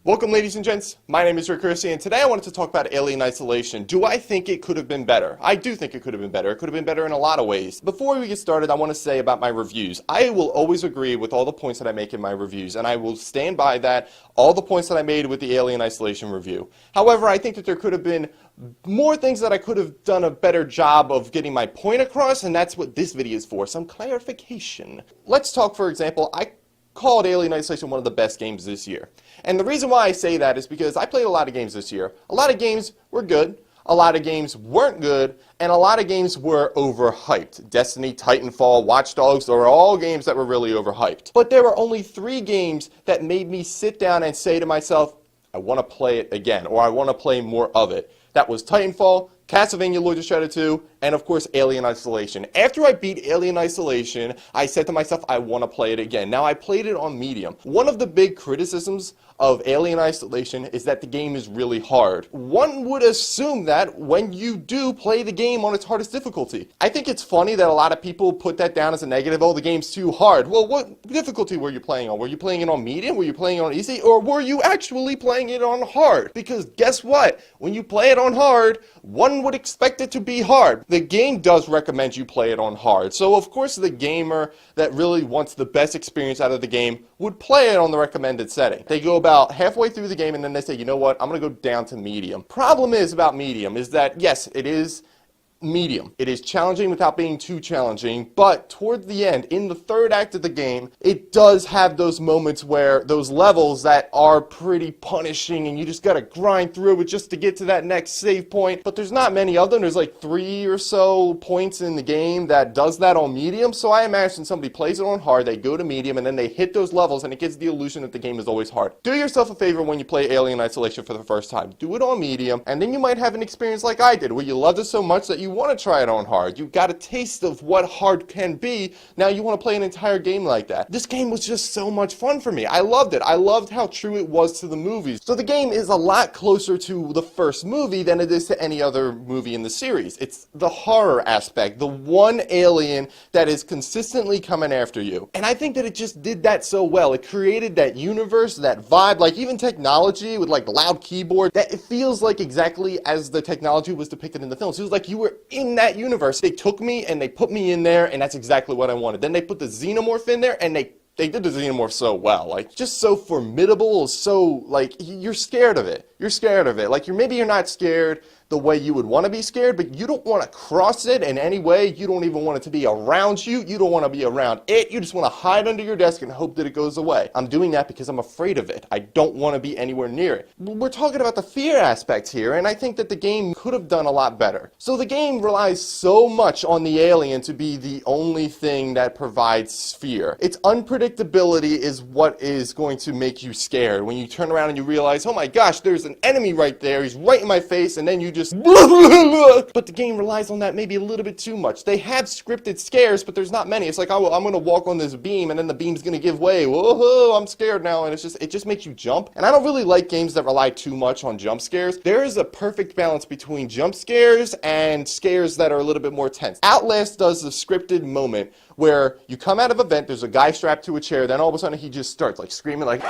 Welcome, ladies and gents. My name is Curci, and today I wanted to talk about Alien Isolation. Do I think it could have been better? I do think it could have been better. It could have been better in a lot of ways. Before we get started, I want to say about my reviews. I will always agree with all the points that I make in my reviews, and I will stand by that, all the points that I made with the Alien Isolation review. However, I think that there could have been more things that I could have done a better job of getting my point across, and that's what this video is for, some clarification. Let's talk, for example, I called Alien Isolation one of the best games this year. And the reason why I say that is because I played a lot of games this year. A lot of games were good, a lot of games weren't good, and a lot of games were overhyped. Destiny, Titanfall, Watch Dogs, they were all games that were really overhyped. But there were only 3 games that made me sit down and say to myself, I want to play it again, or I want to play more of it. That was Titanfall, Castlevania Lords of Shadow 2, and of course Alien Isolation. After I beat Alien Isolation, I said to myself, I want to play it again. Now, I played it on medium. One of the big criticisms of Alien Isolation is that the game is really hard. One would assume that when you do play the game on its hardest difficulty. I think it's funny that a lot of people put that down as a negative. Oh, the game's too hard. Well, what difficulty were you playing on? Were you playing it on medium? Were you playing it on easy? Or were you actually playing it on hard? Because guess what? When you play it on hard, one would expect it to be hard. The game does recommend you play it on hard. So of course the gamer that really wants the best experience out of the game would play it on the recommended setting. They go about halfway through the game and then they say, you know what, I'm going to go down to medium. Problem is about medium is that, yes, it is medium. It is challenging without being too challenging, but toward the end, in the third act of the game, it does have those moments where those levels that are pretty punishing and you just gotta grind through it just to get to that next save point, but there's not many of them. There's like 3 or so points in the game that does that on medium, so I imagine somebody plays it on hard, they go to medium, and then they hit those levels and it gives the illusion that the game is always hard. Do yourself a favor when you play Alien Isolation for the first time. Do it on medium, and then you might have an experience like I did, where you loved it so much that you want to try it on hard. You got a taste of what hard can be. Now you want to play an entire game like that. This game was just so much fun for me. I loved it. I loved how true it was to the movies. So the game is a lot closer to the first movie than it is to any other movie in the series. It's the horror aspect, the one alien that is consistently coming after you. And I think that it just did that so well. It created that universe, that vibe, like even technology with like the loud keyboard, that it feels like exactly as the technology was depicted in the films. It was like you were in that universe. They took me and they put me in there, and that's exactly what I wanted. Then they put the xenomorph in there, and they did the xenomorph so well, like just so formidable, so like you're scared of it. You're scared of it. Like maybe you're not scared the way you would want to be scared, but you don't want to cross it in any way. You don't even want it to be around you. You don't want to be around it. You just want to hide under your desk and hope that it goes away. I'm doing that because I'm afraid of it. I don't want to be anywhere near it. We're talking about the fear aspect here, and I think that the game could have done a lot better. So the game relies so much on the alien to be the only thing that provides fear. Its unpredictability is what is going to make you scared. When you turn around and you realize, oh my gosh, there's an enemy right there. He's right in my face, and then you just but the game relies on that maybe a little bit too much. They have scripted scares, but there's not many. It's like, oh, I'm going to walk on this beam, and then the beam's going to give way. Whoa, I'm scared now, and it just makes you jump. And I don't really like games that rely too much on jump scares. There is a perfect balance between jump scares and scares that are a little bit more tense. Outlast does the scripted moment where you come out of a vent, there's a guy strapped to a chair, then all of a sudden he just starts like screaming like,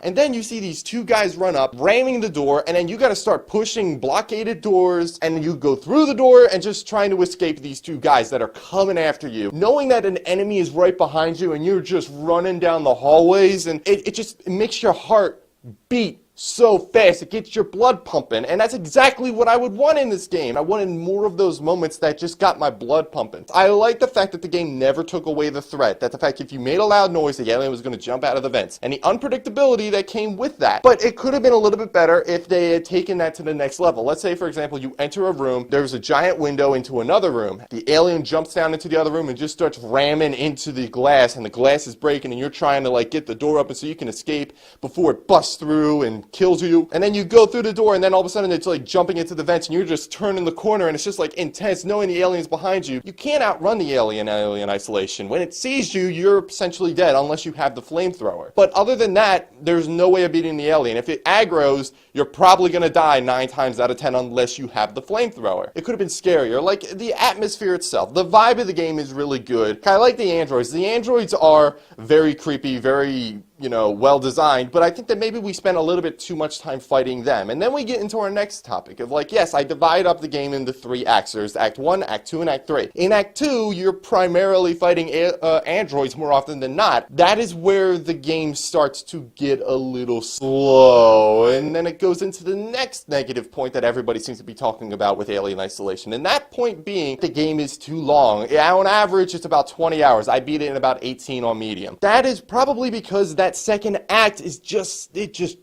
and then you see these 2 guys run up, ramming the door, and then you got to start pushing blockaded doors, and you go through the door and just trying to escape these 2 guys that are coming after you, knowing that an enemy is right behind you and you're just running down the hallways, and it makes your heart beat so fast. It gets your blood pumping, and that's exactly what I would want in this game. I wanted more of those moments that just got my blood pumping. I like the fact that the game never took away the threat, that the fact if you made a loud noise, the alien was going to jump out of the vents, and the unpredictability that came with that. But it could have been a little bit better if they had taken that to the next level. Let's say, for example, you enter a room, there's a giant window into another room, the alien jumps down into the other room and just starts ramming into the glass, and the glass is breaking, and you're trying to like get the door open so you can escape before it busts through and kills you, and then you go through the door, and then all of a sudden it's like jumping into the vents, and you're just turning the corner, and it's just like intense knowing the alien's behind you. You can't outrun the alien isolation. When it sees you, you're essentially dead unless you have the flamethrower. But other than that, there's no way of beating the alien. If it aggroes, you're probably going to die 9 times out of 10 unless you have the flamethrower. It could have been scarier. Like the atmosphere itself, the vibe of the game is really good. I like the androids. The androids are very creepy, very you know, well designed, but I think that maybe we spent a little bit too much time fighting them. And then we get into our next topic of like, yes, I divide up the game into 3 acts. There's Act 1, Act 2, and Act 3. In Act 2, you're primarily fighting androids more often than not. That is where the game starts to get a little slow, and then it goes into the next negative point that everybody seems to be talking about with Alien Isolation, and that point being the game is too long. On average, it's about 20 hours. I beat it in about 18 on medium. That is probably because that second act is just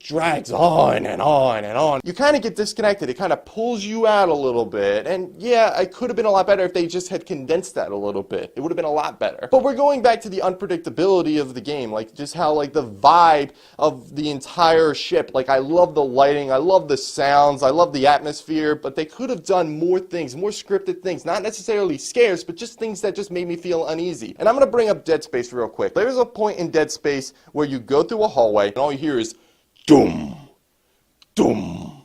drags on and on and on. You kind of get disconnected. It kind of pulls you out a little bit, and yeah, it could have been a lot better if they just had condensed that a little bit. It would have been a lot better. But we're going back to the unpredictability of the game, like just how like the vibe of the entire ship, like I love the lighting, I love the sounds, I love the atmosphere, but they could have done more things, more scripted things, not necessarily scares, but just things that just made me feel uneasy. And I'm going to bring up Dead Space real quick. There's a point in Dead Space where you go through a hallway and all you hear is doom, doom,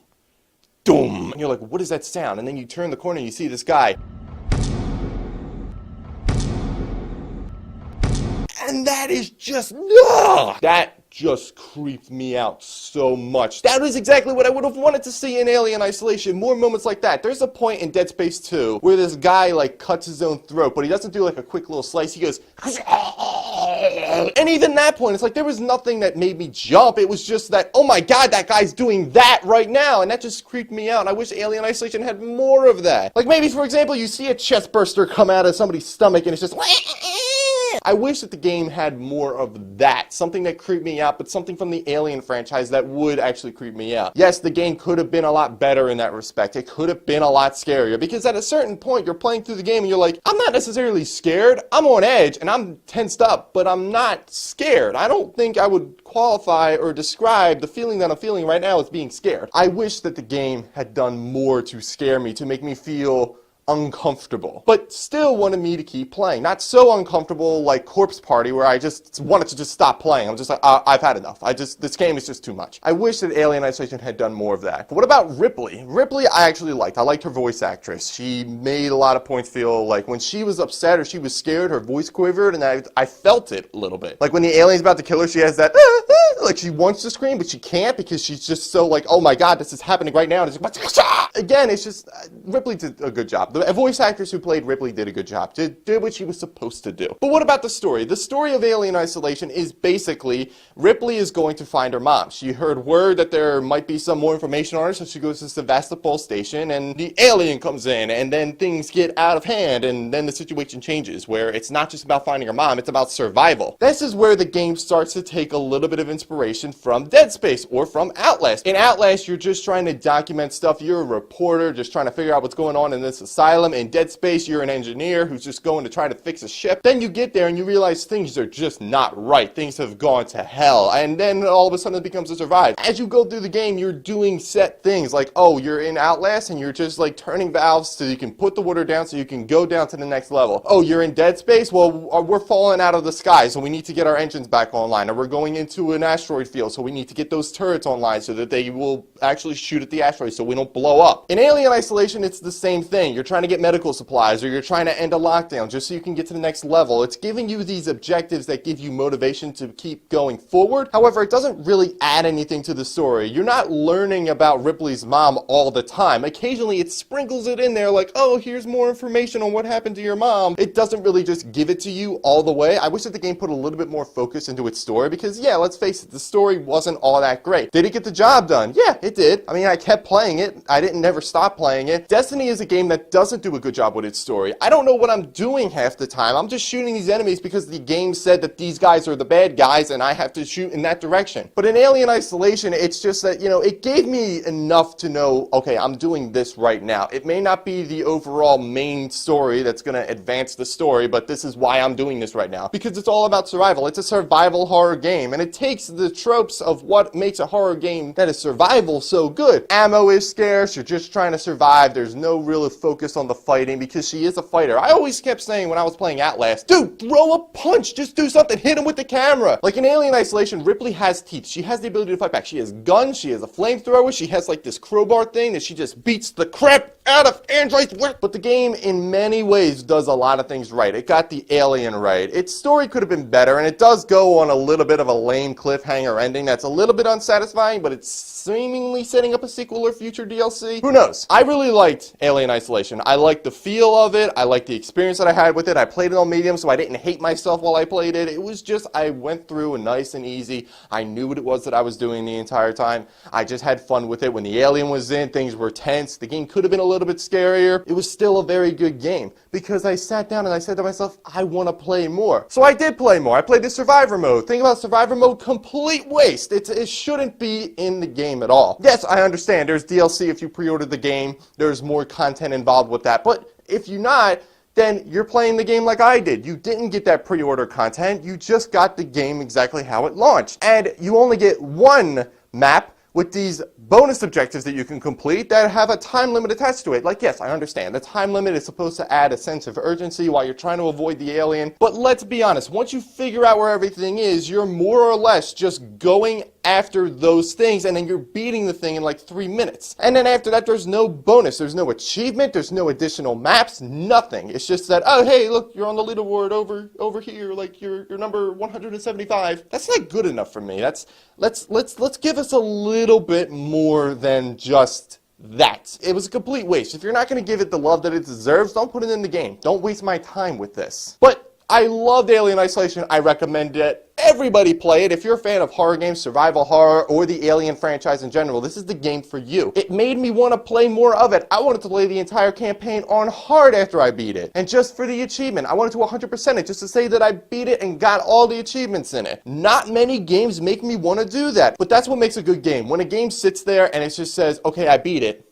doom. And you're like, what is that sound? And then you turn the corner and you see this guy. And that is just, that just creeped me out so much. That was exactly what I would have wanted to see in Alien Isolation. More moments like that. There's a point in Dead Space 2 where this guy like cuts his own throat, but he doesn't do like a quick little slice. He goes, and even that point, it's like there was nothing that made me jump. It was just that, oh my god, that guy's doing that right now, and that just creeped me out. And I wish Alien Isolation had more of that. Like maybe, for example, you see a chest burster come out of somebody's stomach and it's just I wish that the game had more of that. Something that creeped me out, but something from the Alien franchise that would actually creep me out. Yes, the game could have been a lot better in that respect. It could have been a lot scarier, because at a certain point, you're playing through the game and you're like, I'm not necessarily scared. I'm on edge and I'm tensed up, but I'm not scared. I don't think I would qualify or describe the feeling that I'm feeling right now as being scared. I wish that the game had done more to scare me, to make me feel uncomfortable, but still wanted me to keep playing. Not so uncomfortable like Corpse Party, where I just wanted to just stop playing. I'm just like, I've had enough. This game is just too much. I wish that Alien Isolation had done more of that. But what about Ripley? Ripley I actually liked. I liked her voice actress. She made a lot of points feel like when she was upset or she was scared, her voice quivered, and I felt it a little bit. Like when the alien's about to kill her, she has that, like she wants to scream, but she can't because she's just so like, oh my god, this is happening right now. And it's like, again, it's just, Ripley did a good job. The voice actress who played Ripley did a good job. Did what she was supposed to do. But what about the story? The story of Alien Isolation is basically Ripley is going to find her mom. She heard word that there might be some more information on her, so she goes to Sevastopol Station, and the alien comes in, and then things get out of hand, and then the situation changes, where it's not just about finding her mom, it's about survival. This is where the game starts to take a little bit of inspiration from Dead Space, or from Outlast. In Outlast, you're just trying to document stuff. You're a reporter, just trying to figure out what's going on in this asylum. In Dead Space, you're an engineer who's just going to try to fix a ship. Then you get there and you realize things are just not right. Things have gone to hell. And then all of a sudden it becomes a survive. As you go through the game, you're doing set things like, oh, you're in Outlast and you're just like turning valves so you can put the water down so you can go down to the next level. Oh, you're in Dead Space? Well, we're falling out of the sky, so we need to get our engines back online. Or we're going into an asteroid field, so we need to get those turrets online so that they will actually shoot at the asteroid so we don't blow up. In Alien Isolation, it's the same thing. You're trying to get medical supplies, or you're trying to end a lockdown just so you can get to the next level. It's giving you these objectives that give you motivation to keep going forward. However, it doesn't really add anything to the story. You're not learning about Ripley's mom all the time. Occasionally it sprinkles it in there like, oh, here's more information on what happened to your mom. It doesn't really just give it to you all the way. I wish that the game put a little bit more focus into its story, because yeah, let's face it, the story wasn't all that great. Did it get the job done? Yeah, it did. I mean, I kept playing it. I didn't never stop playing it. Destiny is a game that doesn't do a good job with its story. I don't know what I'm doing half the time. I'm just shooting these enemies because the game said that these guys are the bad guys and I have to shoot in that direction. But in Alien Isolation, it's just that, you know, it gave me enough to know, okay, I'm doing this right now. It may not be the overall main story that's going to advance the story, but this is why I'm doing this right now. Because it's all about survival. It's a survival horror game, and it takes the tropes of what makes a horror game that is survival so good. Ammo is scarce, you're just trying to survive, there's no real focus on the fighting because she is a fighter. I always kept saying when I was playing Outlast, dude, throw a punch, just do something, hit him with the camera. Like in Alien Isolation, Ripley has teeth. She has the ability to fight back. She has guns, she has a flamethrower, she has like this crowbar thing that she just beats the crap out of Android's way. But the game, in many ways, does a lot of things right. It got the alien right. Its story could have been better, and it does go on a little bit of a lame cliffhanger ending that's a little bit unsatisfying, but it's seemingly setting up a sequel or future DLC. Who knows? I really liked Alien Isolation. I liked the feel of it. I liked the experience that I had with it. I played it on medium, so I didn't hate myself while I played it. It was just, I went through a nice and easy. I knew what it was that I was doing the entire time. I just had fun with it. When the alien was in, things were tense. The game could have been a little bit scarier. It was still a very good game because I sat down and I said to myself, I want to play more. So I did play more. I played the survivor mode. Think about survivor mode, complete waste. It shouldn't be in the game at all. Yes, I understand. There's DLC if you pre-ordered the game. There's more content involved with that. But if you're not, then you're playing the game like I did. You didn't get that pre-order content. You just got the game exactly how it launched. And you only get one map with these bonus objectives that you can complete that have a time limit attached to it. Like, yes, I understand. The time limit is supposed to add a sense of urgency while you're trying to avoid the alien. But let's be honest, once you figure out where everything is, you're more or less just going after those things, and then you're beating the thing in like 3 minutes. And then after that, there's no bonus. There's no achievement. There's no additional maps. Nothing. It's just that, oh, hey, look, you're on the leaderboard over here. Like, you're number 175. That's not good enough for me. Let's give us a little bit more than just that. It was a complete waste. If you're not going to give it the love that it deserves, don't put it in the game. Don't waste my time with this. But I loved Alien Isolation. I recommend it. Everybody play it. If you're a fan of horror games, survival horror, or the Alien franchise in general, this is the game for you. It made me want to play more of it. I wanted to play the entire campaign on hard after I beat it. And just for the achievement, I wanted to 100% it just to say that I beat it and got all the achievements in it. Not many games make me want to do that. But that's what makes a good game. When a game sits there and it just says, okay, I beat it.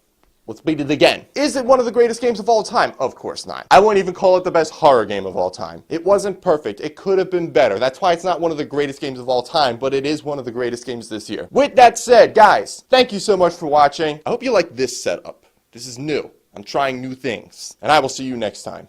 Let's beat it again. Is it one of the greatest games of all time? Of course not. I wouldn't even call it the best horror game of all time. It wasn't perfect. It could have been better. That's why it's not one of the greatest games of all time, but it is one of the greatest games this year. With that said, guys, thank you so much for watching. I hope you like this setup. This is new. I'm trying new things. And I will see you next time.